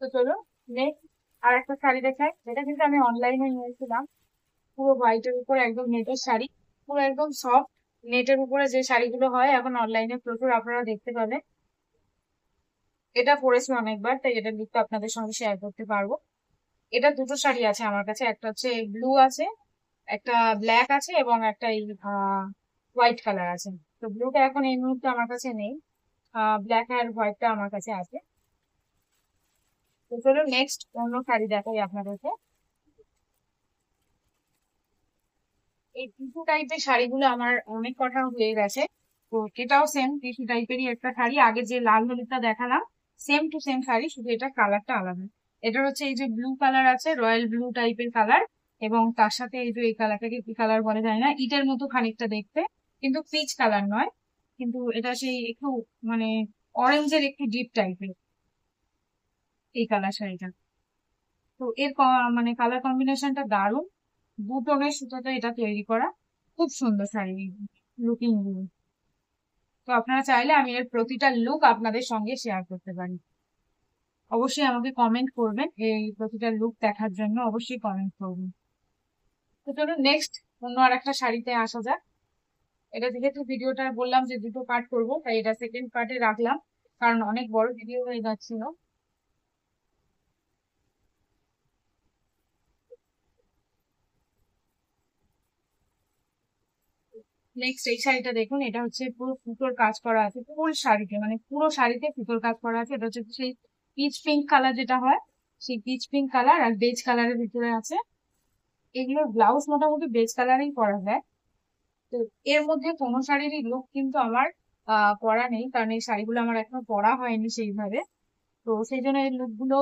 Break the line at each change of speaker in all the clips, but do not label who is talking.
তো চলো নেক্সট আর একটা শাড়ি দেখাই, যেটা কিন্তু আমি অনলাইনে নিয়েছিলাম। পুরো হোয়াইটের উপর একদম নেটের শাড়ি, পুরো একদম সফট নেটের উপরে যে শাড়িগুলো হয় এখন অনলাইনে প্রচুর আপনারা দেখতে পাবেন। এটা পরেছি অনেকবার, তাই এটা লুকটা আপনাদের সঙ্গে শেয়ার করতে পারবো। এটা দুটো শাড়ি আছে আমার কাছে, একটা হচ্ছে ব্লু আছে, একটা ব্ল্যাক আছে, এবং একটা এই হোয়াইট কালার আছে। তো ব্লুটা এখন এই মুহূর্তে আমার কাছে নেই, ব্ল্যাক আর হোয়াইটটা আমার কাছে আছে। তো চলো নেক্সট অন্য শাড়ি দেখাই আপনাদেরকে। এই টিস্যু টাইপের শাড়িগুলো আমার অনেক কথা হয়ে গেছে। তো এটাও সেম টিস্যু টাইপেরই একটা শাড়ি, আগে যে লাল হলুদটা দেখালাম সেম টু সেম শাড়ি, শুধু এটা কালারটা আলাদা। এটা হচ্ছে এই যে ব্লু কালার আছে, রয়্যাল ব্লু টাইপের কালার, এবং তার সাথে এই যে এই কালারটাকে কি কালার বলে যায় না, ইটের মতো খানিকটা দেখতে, কিন্তু পিচ কালার নয়, কিন্তু এটা সেই একটু মানে অরেঞ্জের একটু ডিপ টাইপের এই কালার শাড়িটা। তো এর মানে কালার কম্বিনেশনটা দারুণ, দু টোনের সুতোতে এটা তৈরি করা, খুব সুন্দর শাড়ি লুকিং গুলো। তো আপনারা চাইলে আমি এর প্রতিটা লুক আপনাদের সঙ্গে শেয়ার করতে পারি। অবশ্যই আমাকে কমেন্ট করবেন, এই প্রতিটা লুক দেখার জন্য অবশ্যই কমেন্ট করবেন। তো চলুন নেক্সট অন্য আর একটা শাড়িতে আসা যাক। এটা যেহেতু ভিডিওটা বললাম যে দুটো পার্ট করবো, তাই এটা সেকেন্ড পার্টে রাখলাম, কারণ অনেক বড় ভিডিও হয়ে যাচ্ছিল। নেক্সট এই শাড়িটা দেখুন, এটা হচ্ছে পুরো সুতোর কাজ করা আছে ফুল শাড়িতে, মানে পুরো শাড়িতে সুতোর কাজ করা আছে। এটা হচ্ছে সেই পিচ পিঙ্ক কালার যেটা হয়, সেই পিচ পিঙ্ক কালার আর বেজ কালারের ভিতরে আছে। এগুলোর ব্লাউজ মোটামুটি বেজ কালারেই করা যায়। তো এর মধ্যে কোনো শাড়িরই লুক কিন্তু আমার পরা নেই, কারণ এই শাড়িগুলো আমার এখনো পরা হয়নি সেইভাবে। তো সেই জন্য এই লুক গুলো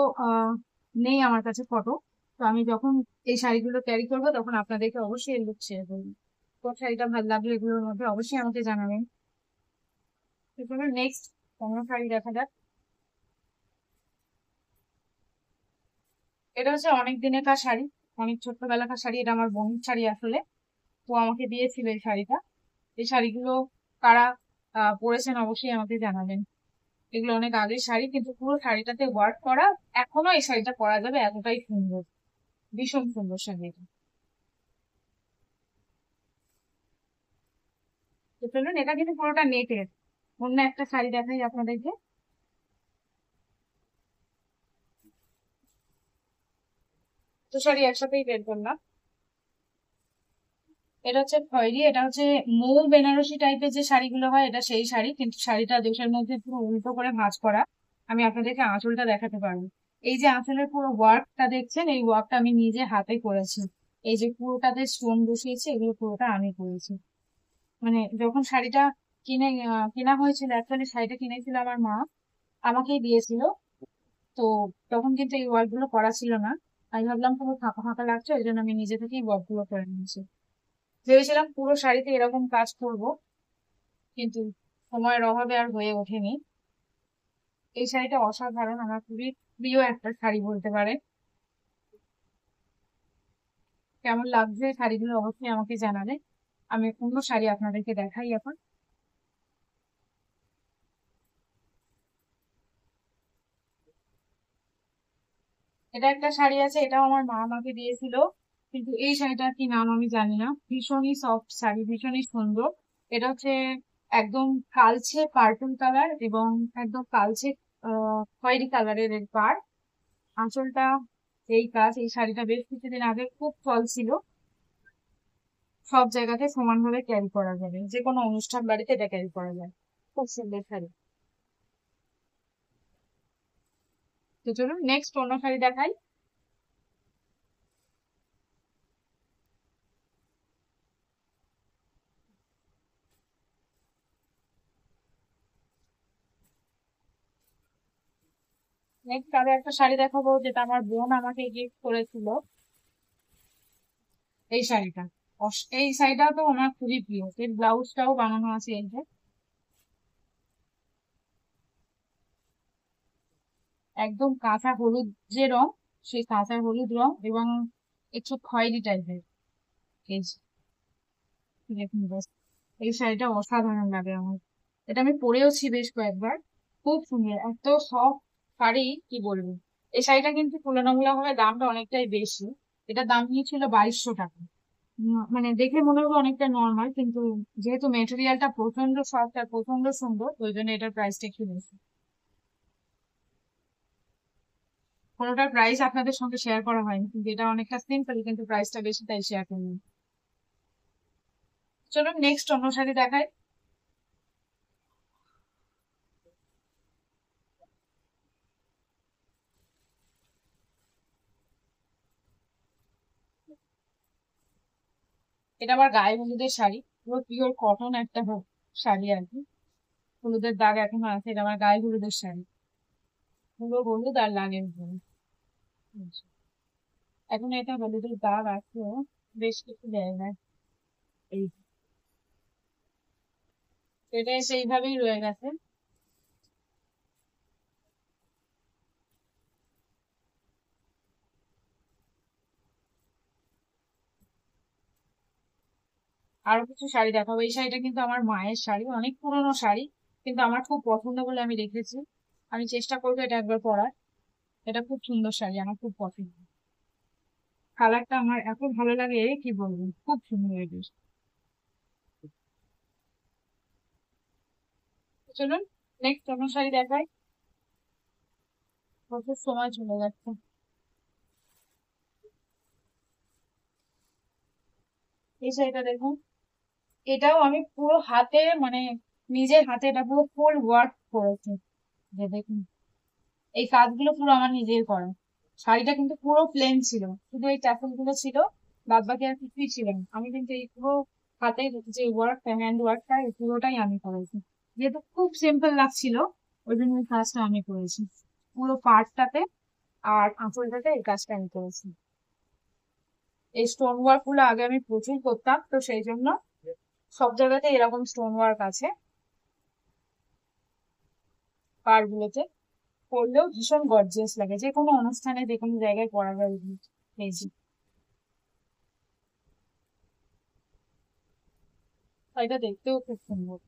নেই আমার কাছে ফটো। তো আমি যখন এই শাড়িগুলো ক্যারি করবো তখন আপনাদেরকে অবশ্যই এই লুক শেয়ার করবো। কোন শাড়িটা ভালো লাগলো এগুলোর মধ্যে অবশ্যই আমাকে জানাবেন। এরপরে নেক্সট অন্য শাড়ি দেখা যাক। এটা হচ্ছে অনেক দিনেকার শাড়ি, অনেক ছোট্টবেলাকার শাড়ি, এটা আমার বোনের শাড়ি আসলে। তো আমাকে দিয়েছিল এই শাড়িটা। এই শাড়িগুলো কারা পরেছেন অবশ্যই আমাকে জানাবেন। এগুলো অনেক আগের শাড়ি, কিন্তু পুরো শাড়িটাতে ওয়ার্ক করা, এখনো এই শাড়িটা পরা যাবে, এতটাই সুন্দর, ভীষণ সুন্দর শাড়ি এটা। তো চলুন, এটা কিন্তু পুরোটা নেটের। অন্য একটা শাড়ি দেখাই আপনাদেরকে। তো শাড়ি একসাথেই বের করলাম। এটা হচ্ছে খয়েরি, এটা হচ্ছে মৌ বেনারসি টাইপের যে শাড়িগুলো হয়, এটা সেই শাড়ি, কিন্তু শাড়িটা দেশের মধ্যে পুরো উল্টো করে ভাঁজ করা। আমি আপনাদেরকে আঁচলটা দেখাতে পারবো। এই যে আঁচলের পুরো ওয়ার্কটা দেখছেন, এই ওয়ার্কটা আমি নিজে হাতে করেছি। এই যে পুরোটাতে স্টোন বসিয়েছি, এগুলো পুরোটা আমি করেছি। মানে যখন শাড়িটা কেনা হয়েছিল, অ্যাকচুয়ালি শাড়িটা কিনেছিল আমার মা, আমাকেই দিয়েছিল। তো তখন কিন্তু এই ওয়ার্ক গুলো করা ছিল না। আমি ভাবলাম পুরো ফাঁকা ফাঁকা লাগছে, ওই জন্য আমি নিজে থেকেই ওয়ার্ক গুলো করে নিয়েছি। ভেবেছিলাম পুরো শাড়িতে এরকম কাজ করব, কিন্তু সময়ের অভাবে আর হয়ে ওঠেনি। এই শাড়িটা অসাধারণ, আমার খুবই প্রিয় একটা শাড়ি বলতে পারে। কেমন লাগছে এই শাড়িগুলো অবশ্যই আমাকে জানাবে। আমি অন্য শাড়ি আপনাদেরকে দেখাই এখন। এটা একটা শাড়ি আছে, এটাও আমার মা আমাকে দিয়েছিল, কিন্তু এই শাড়িটার কি নাম আমি জানি না। ভীষণই সফট শাড়ি, ভীষণই সুন্দর। এটা হচ্ছে একদম কালচে পার্পল কালার, এবং একদম কালচে খয়েরি কালারের এর পার। আঁচলটা এই কাজ, এই শাড়িটা বেশ কিছুদিন আগে খুব ফল ছিল। সব জায়গাতে সমানভাবে ক্যারি করা যাবে, যে কোনো অনুষ্ঠান বাড়িতে এটা ক্যারি করা যায়। খুব সুন্দর শাড়ি। তো চলুন নেক্সট অন্য শাড়ি দেখাই। নেক্সট আরো একটা শাড়ি দেখাবো, যেটা আমার বোন আমাকে গিফট করেছিল। এই শাড়িটা, এই শাড়িটাও তো আমার খুবই প্রিয়, এর ব্লাউজটাও বানানো আছে এই যে, একদম কাঁচা হলুদ যে রং, সেই কাঁচা হলুদ রং, এবং একটু খয়েরি টাইপের। এই যে, দেখুন ব্যাস, এই শাড়িটা অসাধারণ লাগে আমার। এটা আমি পরেওছি বেশ কয়েকবার। খুব সুন্দর, এত সফট শাড়ি কি বলবো। এই শাড়িটা কিন্তু তুলনামূলকভাবে দামটা অনেকটাই বেশি। এটা দাম নিয়েছিল 2200 টাকা। মানে দেখে মনে হবে অনেকটা নর্মাল, কিন্তু যেহেতু মেটেরিয়ালটা প্রচন্ড সফট আর প্রচন্ড সুন্দর, ওই জন্য এটার প্রাইসটা একটু বেশি। কোনোটার প্রাইস আপনাদের সঙ্গে শেয়ার করা হয়নি, কিন্তু এটা অনেকটা সিম্পল, কিন্তু প্রাইসটা বেশি তাই শেয়ার করলাম। চলুন নেক্সট অন্য শাড়ি দেখাই। এটা আমার গায়ে হলুদের শাড়ি, পুরো পিওর কটন একটা শাড়ি আর কি। হলুদের দাগ এখনো আছে, এটা আমার গায়ে হলুদের শাড়ি, পুরো হলুদ আর লালের উপরে। এখন এটা হলুদের দাগ আছে বেশ কিছু জায়গায়। এই এটা সেইভাবেই রয়ে গেছে। আরো কিছু শাড়ি দেখাবো। এই শাড়িটা কিন্তু আমার মায়ের শাড়ি, অনেক পুরোনো শাড়ি, কিন্তু আমার খুব পছন্দ বলে আমি রেখেছি। আমি চেষ্টা করবো এটা একবার পরার। এটা খুব সুন্দর শাড়ি, আমার খুব পছন্দ। কালারটা আমার এত ভালো লাগে, কি বলবো, খুব সুন্দর এটা। তো চলুন নেক্সট অন্য শাড়ি দেখাই। প্রচুর সময় চলে যাচ্ছে। এই শাড়িটা দেখুন, এটাও আমি পুরো হাতে, মানে নিজের হাতে এটা পুরো ফুল ওয়ার্ক করেছি। যে দেখুন, এই কাজগুলো পুরো আমার নিজের করা। শাড়িটা কিন্তু পুরো প্লেন ছিল, শুধু এই ট্যাসেল গুলো ছিল, বাদ বাকি আর কিছুই ছিল না। আমি কিন্তু এই পুরো হাতে যে ওয়ার্ক, হ্যান্ড ওয়ার্কটা, এই পুরোটাই আমি করেছি। যেহেতু খুব সিম্পল লাগছিল, ওই জন্য এই কাজটা আমি করেছি পুরো পার্টটাতে। আর আঁচলটাতে এই কাজটা আমি করেছি। এই স্টোন ওয়ার্ক গুলো আগে আমি প্রচুর করতাম, তো সেই জন্য সব জায়গাতে এরকম স্টোন ওয়ার্ক আছে পার গুলোতে। পরলেও ভীষণ গর্জিয়াস লাগে, যে কোনো অনুষ্ঠানে যে কোনো জায়গায় পরা যায় এই যে। এটা দেখতেও খুব সুন্দর।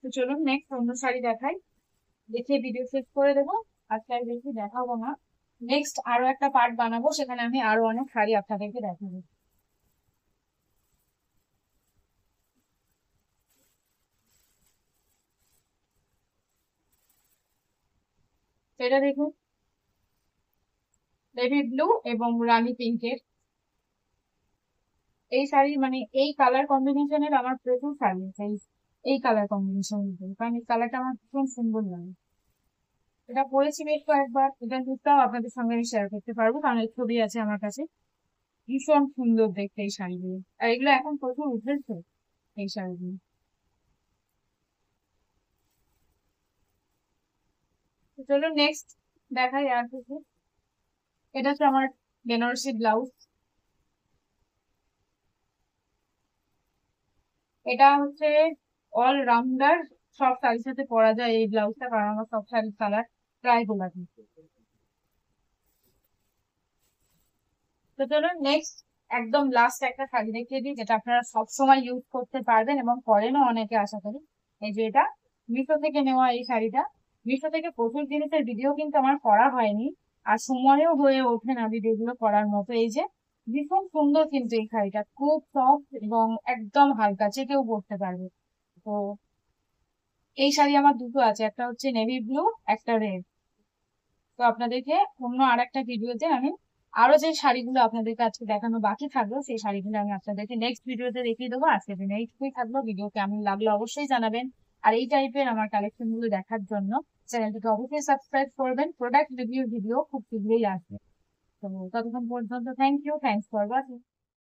তো চলুন নেক্সট অন্য শাড়ি দেখাই, দেখে ভিডিও শেষ করে দেবো। আজকে আর বেশি দেখাবো না, নেক্সট আরো একটা পার্ট বানাবো, সেখানে আমি আরো অনেক শাড়ি আপনাদেরকে দেখাবো। তো এটা দেখুন, নেভি ব্লু এবং রানী পিঙ্কের এই শাড়ি, মানে এই কালার কম্বিনেশনের আমার প্রচুর শাড়ি আছে। এই কালার কম্বিনেশন, কারণ এই কালারটা আমার ভীষণ সুন্দর লাগে। এটা পরেছি বেশ কয়েকবার, এটা লুকটাও আপনাদের সঙ্গে আমি শেয়ার করতে পারবো, কারণ এর ছবি আছে আমার কাছে। ভীষণ সুন্দর দেখতে এই শাড়িগুলো, আর এগুলো এখন প্রচুর উঠেছে এই শাড়িগুলো। তো চলো নেক্সট দেখাই আর কিছু। এটা হচ্ছে আমার বেনারসি ব্লাউজ। এটা হচ্ছে অল রাউন্ডার, সব শাড়ির সাথে পরা যায় এই ব্লাউজটা, কারণ আমার সব শাড়ির কালার প্রায় গোলাপি। তো চলুন নেক্সট একদম লাস্ট একটা শাড়ি দেখিয়ে দিই, যেটা আপনারা সব সময় ইউজ করতে পারবেন এবং পরেনও অনেকে আশা করি। এই যে এটা মিশো থেকে নেওয়া এই শাড়িটা। মিশো থেকে প্রচুর জিনিসের ভিডিও কিন্তু আমার করা হয়নি, আর সময়ও হয়ে ওঠে না ভিডিও গুলো করার মতো। এই যে ভীষণ সুন্দর, কিন্তু এই শাড়িটা খুব সফট এবং একদম হালকা, যে কেউ পরতে পারবে। তো এই শাড়ি আমার দুটো আছে, একটা হচ্ছে নেভি ব্লু, একটা রেড। তো আপনাদেরকে অন্য আর একটা ভিডিওতে আমি আরো যে শাড়িগুলো আপনাদেরকে আজকে দেখানো বাকি থাকলো, সেই শাড়িগুলো আমি আপনাদেরকে নেক্সট ভিডিওতে দেখিয়ে দেবো। আজকের দিনে এইটুকুই থাকলো, ভিডিও কেমন লাগলো অবশ্যই জানাবেন। আর এই টাইপের আমার কালেকশন গুলো দেখার জন্য চ্যানেলটিকে অবশ্যই সাবস্ক্রাইব করবেন। প্রোডাক্ট রিভিউ ভিডিও খুব শীঘ্রই আসবে। তো ততক্ষণ পর্যন্ত thank you, thanks for watching.